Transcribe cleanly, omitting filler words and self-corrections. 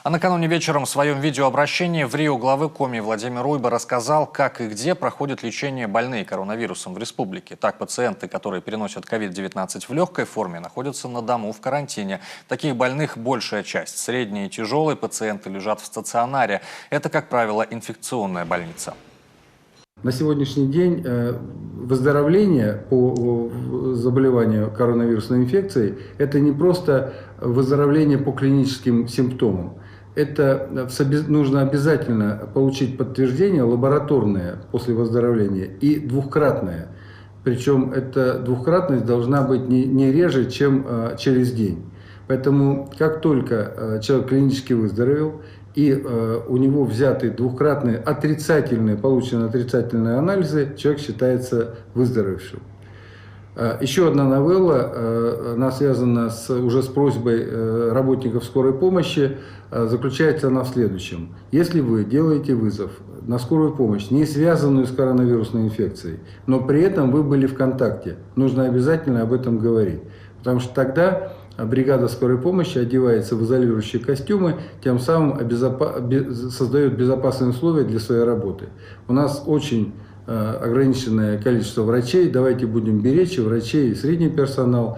А накануне вечером в своем видеообращении в Рио главы Коми Владимир Уйба рассказал, как и где проходит лечение больные коронавирусом в республике. Так, пациенты, которые переносят COVID-19 в легкой форме, находятся на дому в карантине. Таких больных большая часть. Средние и тяжелые пациенты лежат в стационаре. Это, как правило, инфекционная больница. На сегодняшний день выздоровление по заболеванию коронавирусной инфекцией – это не просто выздоровление по клиническим симптомам. Это нужно обязательно получить подтверждение лабораторное после выздоровления и двукратное. Причем эта двукратность должна быть не реже, чем через день. Поэтому как только человек клинически выздоровел, и у него взяты двукратные получены отрицательные анализы, человек считается выздоровевшим. Еще одна новелла, она связана уже с просьбой работников скорой помощи, заключается она в следующем. Если вы делаете вызов на скорую помощь, не связанную с коронавирусной инфекцией, но при этом вы были в контакте, нужно обязательно об этом говорить, потому что тогда бригада скорой помощи одевается в изолирующие костюмы, тем самым создает безопасные условия для своей работы. У нас очень ограниченное количество врачей, давайте будем беречь и врачей, и средний персонал.